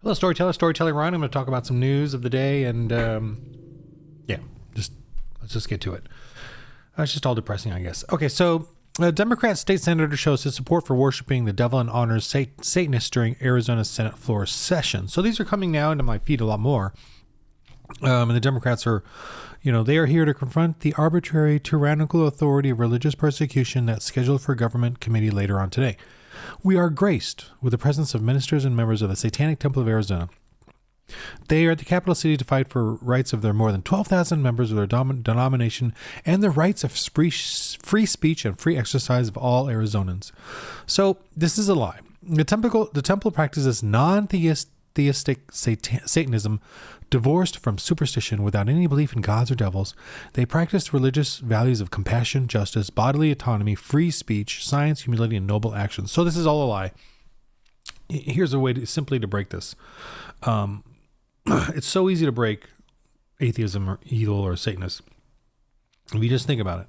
Hello, Storyteller Ryan. I'm going to talk about some news of the day, and let's just get to it. It's just all depressing, I guess. Okay, so a Democrat state senator shows his support for worshiping the devil and honors Satanists during Arizona Senate floor session. So these are coming now into my feed a lot more. And the Democrats are, they are here to confront the arbitrary, tyrannical authority of religious persecution that's scheduled for government committee later on today. We are graced with the presence of ministers and members of the Satanic Temple of Arizona. They are at the capital city to fight for rights of their more than 12,000 members of their denomination and the rights of free speech and free exercise of all Arizonans. So this is a lie. The temple practices non-theistic Satanism, divorced from superstition, without any belief in gods or devils. They practice religious values of compassion, justice, bodily autonomy, free speech, science, humility, and noble actions. So this is all a lie. Here's a way to break this. It's so easy to break atheism or evil or Satanists. If you just think about it,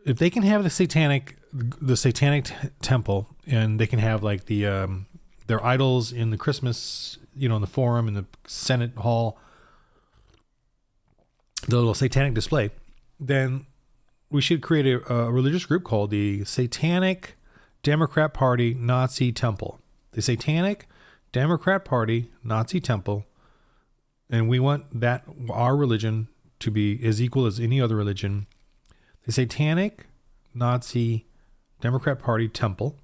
if they can have the satanic temple, and they can have like their idols in the Christmas, in the forum, in the Senate hall, the little satanic display, then we should create a religious group called the Satanic Democrat Party Nazi Temple. The Satanic Democrat Party Nazi Temple. And we want our religion to be as equal as any other religion. The Satanic Nazi Democrat Party Temple.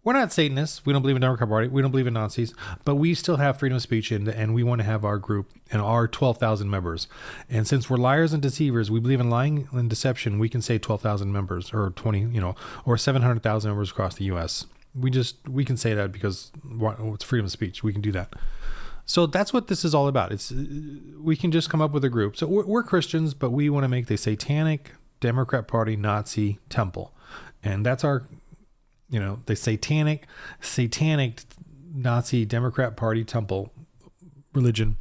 We're not Satanists. We don't believe in Democrat Party. We don't believe in Nazis, but we still have freedom of speech, and we want to have our group and our 12,000 members. And since we're liars and deceivers, we believe in lying and deception. We can say 12,000 members or 20, or 700,000 members across the U.S. We can say that because it's freedom of speech. We can do that. So that's what this is all about. We can just come up with a group. So we're Christians, but we want to make the Satanic Democrat Party Nazi Temple, and that's our. The satanic Nazi Democrat Party Temple religion.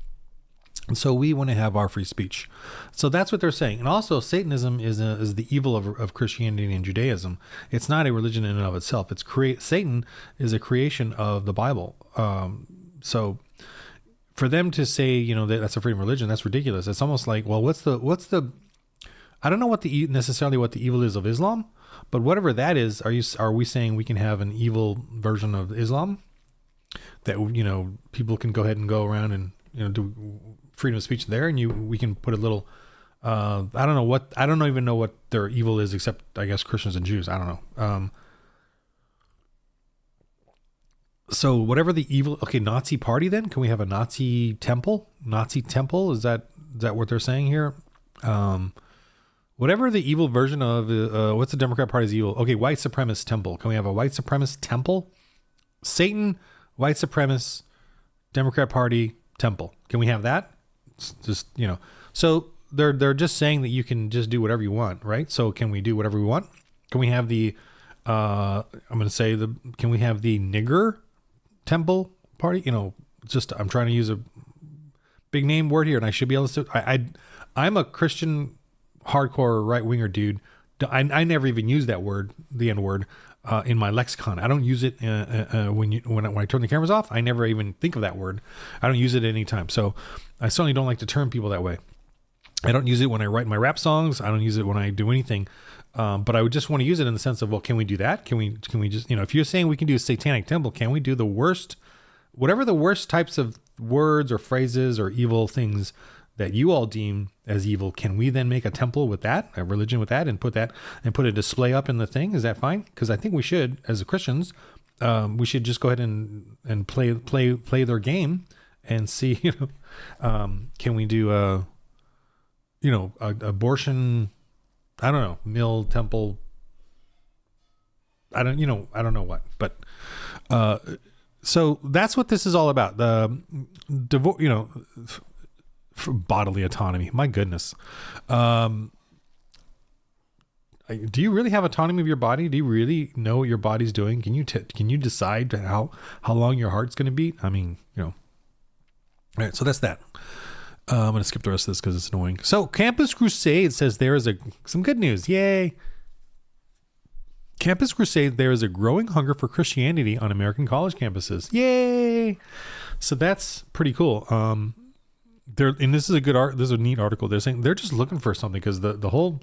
And so we want to have our free speech. So that's what they're saying. And also Satanism is the evil of Christianity and Judaism. It's not a religion in and of itself. Satan is a creation of the Bible. So for them to say, that's a freedom of religion, that's ridiculous. It's almost like, well, what's the, I don't know necessarily what the evil is of Islam. But whatever that is, are we saying we can have an evil version of Islam that people can go ahead and go around and do freedom of speech there, and we can put a little I don't even know what their evil is, except I guess Christians and Jews. I don't know. So whatever the evil, Nazi party, then can we have a Nazi temple? Nazi temple, is that what they're saying here? Whatever the evil version of, what's the Democrat Party's evil? Okay, white supremacist temple. Can we have a white supremacist temple? Satan, white supremacist, Democrat Party temple. Can we have that? It's just, So they're just saying that you can just do whatever you want, right? So can we do whatever we want? Can we have the, can we have the nigger temple party? I'm trying to use a big name word here, and I should be able to, I'm a Christian hardcore right-winger dude. I never even use that word, the N-word, in my lexicon. I don't use it when I turn the cameras off. I never even think of that word. I don't use it at any time. So I certainly don't like to term people that way. I don't use it when I write my rap songs. I don't use it when I do anything. But I would just want to use it in the sense of, well, can we do that? Can we just, if you're saying we can do a satanic temple, can we do the worst, whatever the worst types of words or phrases or evil things that you all deem as evil, can we then make a temple with that, a religion with that, and put a display up in the thing? Is that fine? Because I think we should, as Christians, we should just go ahead and play their game and see, can we do abortion, I don't know, mill, temple, I don't know what, but so that's what this is all about. The for bodily autonomy. My goodness. Do you really have autonomy of your body? Do you really know what your body's doing? Can you decide how long your heart's going to beat? I mean, all right. So that's that. I'm going to skip the rest of this because it's annoying. So Campus Crusade says there is some good news. Yay. Campus Crusade, there is a growing hunger for Christianity on American college campuses. Yay. So that's pretty cool. There, and this is a good art. This is a neat article. They're saying they're just looking for something because the whole,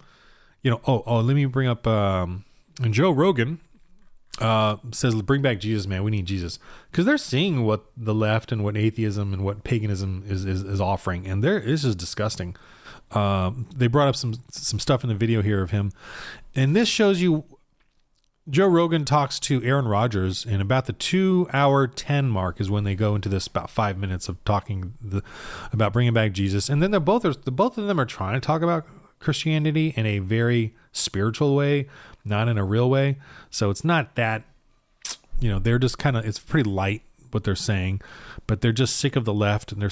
let me bring up, and Joe Rogan, says, bring back Jesus, man. We need Jesus. Because they're seeing what the left and what atheism and what paganism is offering. And this is disgusting. They brought up some stuff in the video here of him. And this shows you Joe Rogan talks to Aaron Rodgers, and about the 2-hour 10 mark is when they go into this about 5 minutes of talking about bringing back Jesus. And then both of them are trying to talk about Christianity in a very spiritual way, not in a real way. So it's not that, they're just it's pretty light what they're saying, but they're just sick of the left, and they're,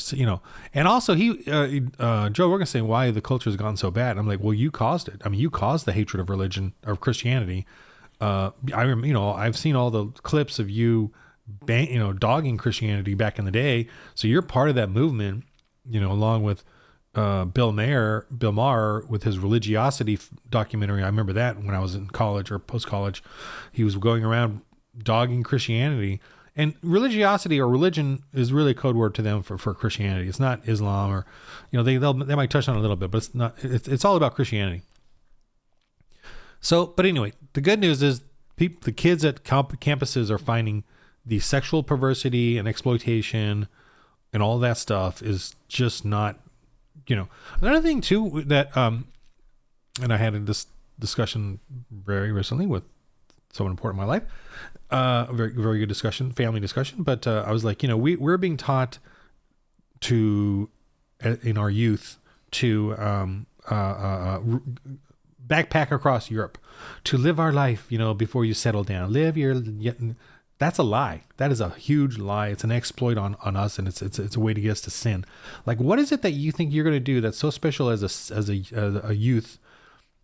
and also Joe Rogan saying why the culture has gone so bad. I'm like, well, you caused it. I mean, you caused the hatred of religion, of Christianity. I've seen all the clips of you, dogging Christianity back in the day. So you're part of that movement, along with Bill Maher with his religiosity documentary. I remember that when I was in college or post-college, he was going around dogging Christianity. And religiosity or religion is really a code word to them for Christianity. It's not Islam, or they might touch on it a little bit, but it's not. It's all about Christianity. So, but anyway, the good news is the kids at campuses are finding the sexual perversity and exploitation and all that stuff is just not, Another thing too that, and I had this discussion very recently with someone important in my life, a very, very good discussion, family discussion. But I was like, we're being taught in our youth to backpack across Europe, to live our life, before you settle down. That's a lie. That is a huge lie. It's an exploit on us, and it's a way to get us to sin. Like, what is it that you think you're going to do that's so special as a youth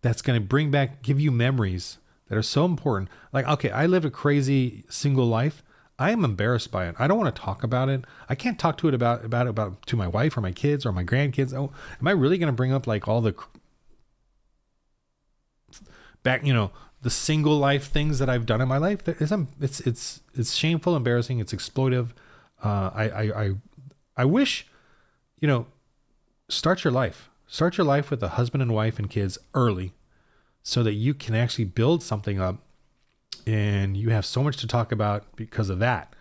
that's going to give you memories that are so important? Like, okay, I lived a crazy single life. I am embarrassed by it. I don't want to talk about it. I can't talk to it about to my wife or my kids or my grandkids. Oh, am I really going to bring up like all the the single life things that I've done in my life? It's shameful, embarrassing. It's exploitive. I wish, start your life with a husband and wife and kids early, so that you can actually build something up, and you have so much to talk about because of that.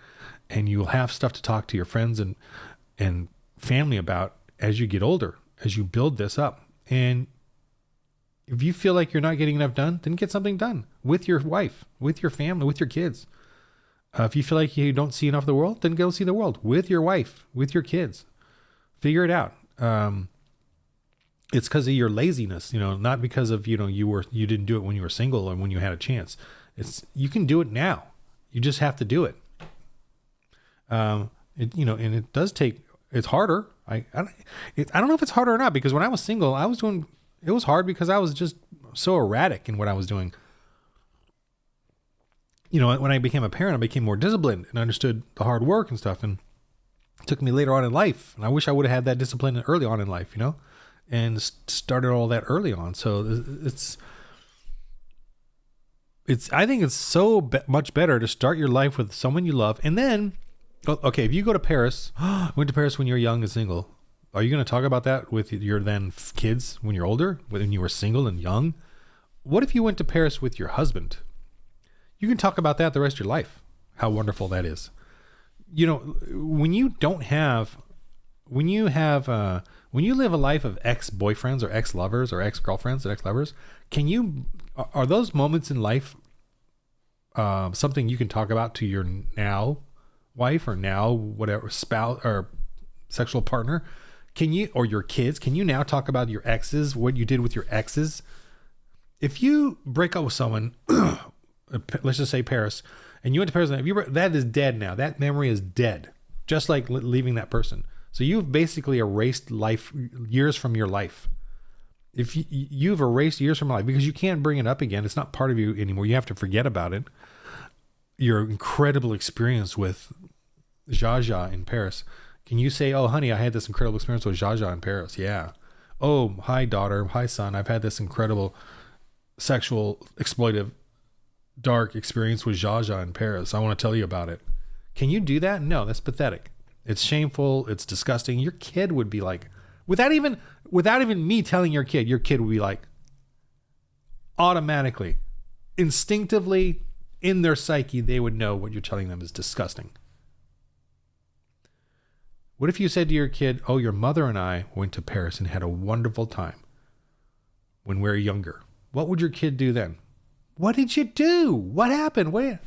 And you'll have stuff to talk to your friends and family about as you get older, as you build this up. And if you feel like you're not getting enough done, then get something done with your wife, with your family, with your kids. If you feel like you don't see enough of the world, then go see the world with your wife, with your kids. Figure it out. It's because of your laziness, not because of, you didn't do it when you were single and when you had a chance. You can do it now. You just have to do it. And it does it's harder. I don't know if it's harder or not, because when I was single, it was hard because I was just so erratic in what I was doing. When I became a parent, I became more disciplined and understood the hard work and stuff. And it took me later on in life. And I wish I would have had that discipline early on in life, and started all that early on. So I think it's so much better to start your life with someone you love. And then, okay, if you go to Paris, went to Paris when you're young and single, are you going to talk about that with your then kids when you're older, when you were single and young? What if you went to Paris with your husband? You can talk about that the rest of your life, how wonderful that is. When you live a life of ex-boyfriends or ex-lovers or ex-girlfriends and ex-lovers, are those moments in life something you can talk about to your now wife or now whatever spouse or sexual partner? Or your kids, can you now talk about your exes, what you did with your exes? If you break up with someone, let's just say Paris, and you went to Paris, that is dead now. That memory is dead, just like leaving that person. So you've basically erased years from your life. If you've erased years from life because you can't bring it up again, it's not part of you anymore. You have to forget about it. Your incredible experience with Jaja in Paris. Can you say, oh, honey, I had this incredible experience with Jaja in Paris? Yeah. Oh, hi, daughter. Hi, son. I've had this incredible sexual, exploitive, dark experience with Jaja in Paris. I want to tell you about it. Can you do that? No, that's pathetic. It's shameful. It's disgusting. Your kid would be like, without even me telling your kid would be like, automatically, instinctively, in their psyche, they would know what you're telling them is disgusting. What if you said to your kid, oh, your mother and I went to Paris and had a wonderful time when we were younger? What would your kid do then? What did you do? What happened?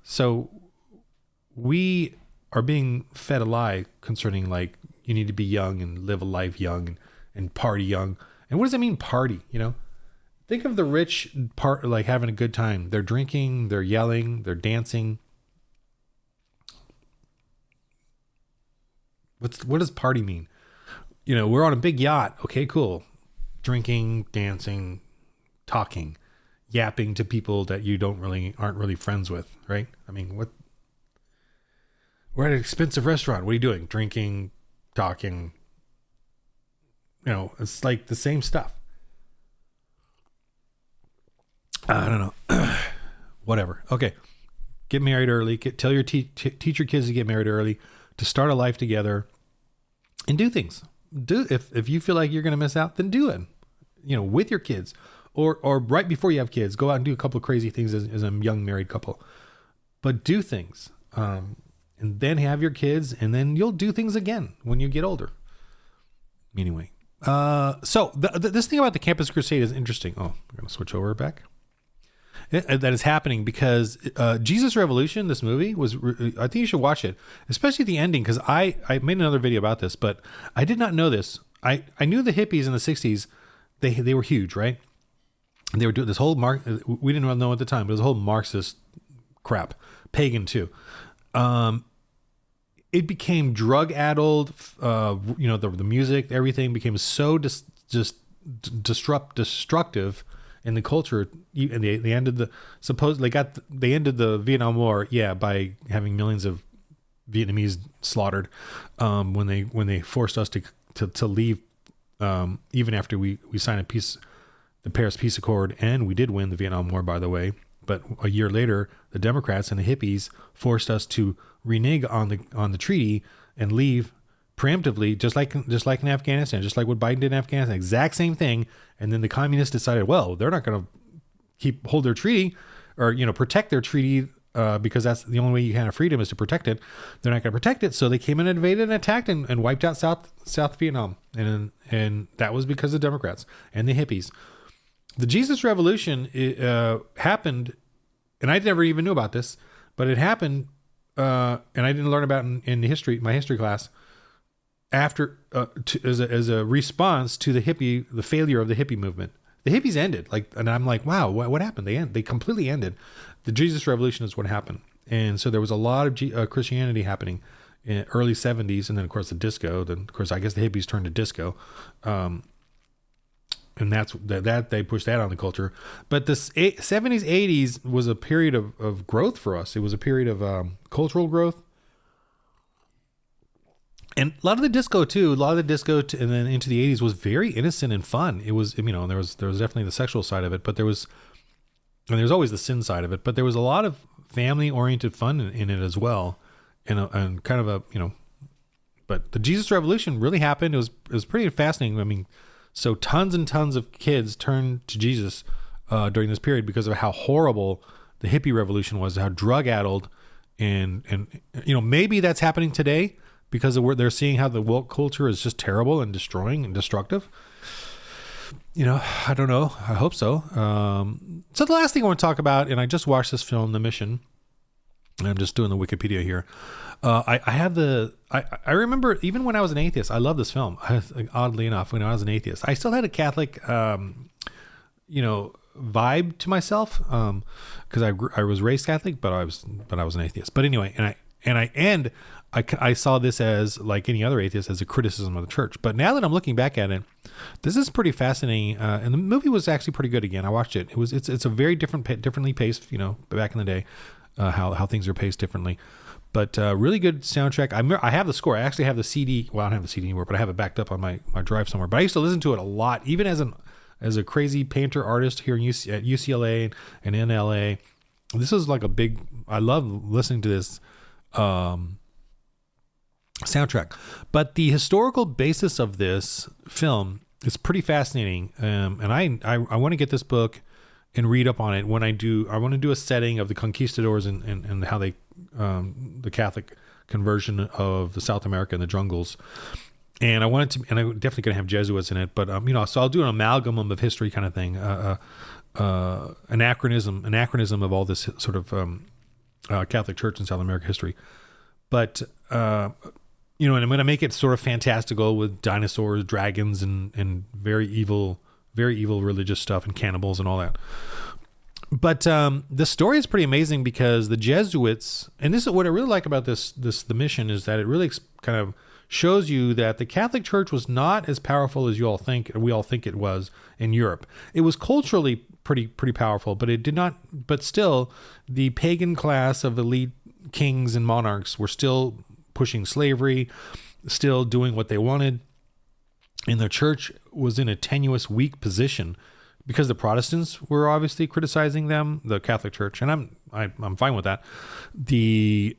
So we are being fed a lie concerning, like, you need to be young and live a life young and party young. And what does that mean, party? Think of the rich part, like having a good time. They're drinking, they're yelling, they're dancing. What does party mean? We're on a big yacht. Okay, cool. Drinking, dancing, talking, yapping to people that you aren't really friends with, right? I mean, we're at an expensive restaurant. What are you doing? Drinking, talking. It's like the same stuff. I don't know. Whatever. Okay. Get married early. Tell your teach your kids to get married early, to start a life together, and do things. If you feel like you're going to miss out, then do it. With your kids, or right before you have kids, go out and do a couple of crazy things as a young married couple. But do things, and then have your kids, and then you'll do things again when you get older. Anyway, so this thing about the Campus Crusade is interesting. Oh, we're going to switch over back. That is happening because Jesus Revolution, this movie, I think you should watch it, especially the ending, because I made another video about this, but I did not know this. I knew the hippies in the 60s, they were huge, right? And they were doing this whole we didn't really know at the time, but it was a whole Marxist crap, pagan too. It became drug-addled, the music, everything became so just destructive in the culture, and they ended they ended the Vietnam War, by having millions of Vietnamese slaughtered, when they forced us to leave, even after we signed the Paris Peace Accord, and we did win the Vietnam War, by the way. But a year later, the Democrats and the hippies forced us to renege on the treaty and leave preemptively, just like in Afghanistan, just like what Biden did in Afghanistan, exact same thing. And then the communists decided, well, they're not going to hold their treaty or protect their treaty, because that's the only way you can have freedom is to protect it. They're not going to protect it, so they came in and invaded and attacked and wiped out South Vietnam, and that was because of Democrats and the hippies. The Jesus Revolution happened, and I never even knew about this, but it happened, and I didn't learn about it in my history class. After as a response to the failure of the hippie movement, the hippies ended. And I'm like, wow, what happened? They completely ended. The Jesus Revolution is what happened, and so there was a lot of Christianity happening in early 70s, and then of course the disco. Then of course I guess the hippies turned to disco, and that's that they pushed that on the culture. But the 70s, 80s was a period of growth for us. It was a period of cultural growth. And a lot of the disco, and then into the 80s was very innocent and fun. It was, there was definitely the sexual side of it, but there was always the sin side of it. But there was a lot of family-oriented fun in it as well, and kind of But the Jesus Revolution really happened. It was pretty fascinating. I mean, so tons and tons of kids turned to Jesus during this period because of how horrible the hippie revolution was, how drug-addled, and maybe that's happening today, because they're seeing how the woke culture is just terrible and destroying and destructive. I don't know. I hope so. So the last thing I want to talk about, and I just watched this film, The Mission. I'm just doing the Wikipedia here. I remember even when I was an atheist, I love this film. Oddly enough, when I was an atheist, I still had a Catholic, vibe to myself, because I was raised Catholic, but I was an atheist. But anyway, I saw this as, like any other atheist, as a criticism of the church. But now that I'm looking back at it, this is pretty fascinating. And the movie was actually pretty good again. I watched it. It's a very differently paced, back in the day, how things are paced differently. But really good soundtrack. I have the score. I actually have the CD. Well, I don't have the CD anymore, but I have it backed up on my drive somewhere. But I used to listen to it a lot, even as a crazy painter artist here at UCLA and in LA. This is like I love listening to this soundtrack. But the historical basis of this film is pretty fascinating. And I want to get this book and read up on it. When I do, I want to do a setting of the conquistadors and how they, the Catholic conversion of the South America and the jungles. And I wanted to, and I'm definitely going to have Jesuits in it, but, so I'll do an amalgam of history kind of thing, anachronism of all this sort of, Catholic Church in South America history. But, and I'm going to make it sort of fantastical with dinosaurs, dragons, and very evil religious stuff and cannibals and all that. But the story is pretty amazing because the Jesuits, and this is what I really like about the mission, is that it really kind of shows you that the Catholic Church was not as powerful as we all think it was in Europe. It was culturally pretty powerful, but it did not. But still, the pagan class of elite kings and monarchs were still pushing slavery, still doing what they wanted, and the church was in a tenuous, weak position because the Protestants were obviously criticizing them, the Catholic Church, and I'm fine with that. The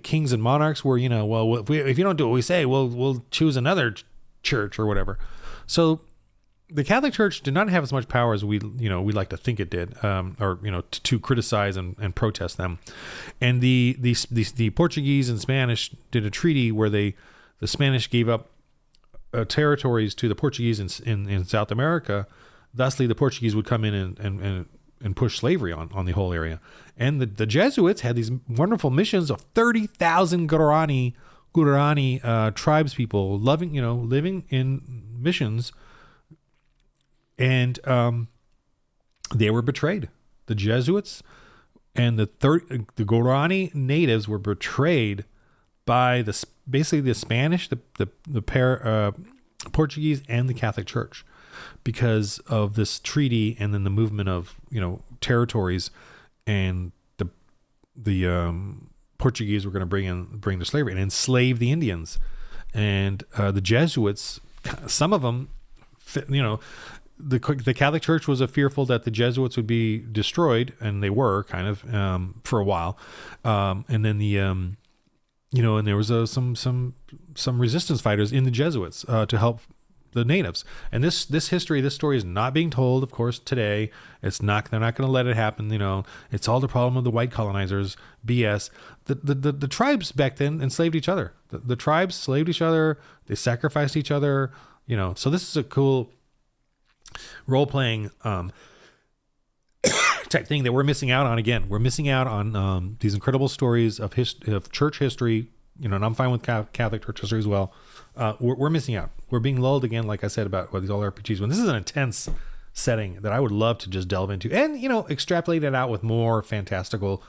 kings and monarchs were, well, if you don't do what we say, we'll choose another church or whatever. So the Catholic Church did not have as much power as we like to think it did, to criticize and protest them. And the Portuguese and Spanish did a treaty where the Spanish gave up territories to the Portuguese in South America. Thusly, the Portuguese would come in and push slavery on the whole area. And the Jesuits had these wonderful missions of 30,000 Guarani tribes people living in missions. And they were betrayed. The Jesuits and the Guarani natives were betrayed by basically the Spanish, the Portuguese, and the Catholic Church because of this treaty, and then the movement of territories, and the Portuguese were going to bring the slavery and enslave the Indians, and the Jesuits, some of them, the Catholic Church was fearful that the Jesuits would be destroyed, and they were kind of for a while, and then and there was some resistance fighters in the Jesuits to help the natives. And this story is not being told, of course, today. They're not going to let it happen. It's all the problem of the white colonizers, BS. The tribes back then enslaved each other. The tribes slaved each other. They sacrificed each other. So this is a cool role-playing type thing that we're missing out on. Again, we're missing out on these incredible stories of church history, and I'm fine with Catholic church history as well. We're missing out. We're being lulled again, like I said, about these all RPGs. When this is an intense setting that I would love to just delve into and, extrapolate it out with more fantastical,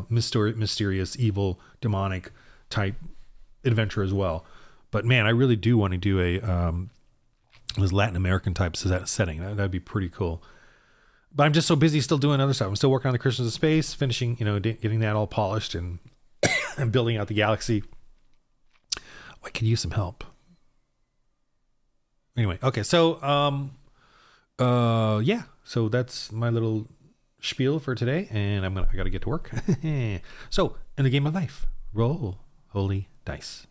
mysterious, evil, demonic type adventure as well. But man, I really do want to do this Latin American type setting. That'd be pretty cool. But I'm just so busy still doing other stuff. I'm still working on the Christians of Space, finishing, getting that all polished and building out the galaxy. I could use some help. Anyway, okay, so so that's my little spiel for today, and I got to get to work. So, in the game of life, roll holy dice.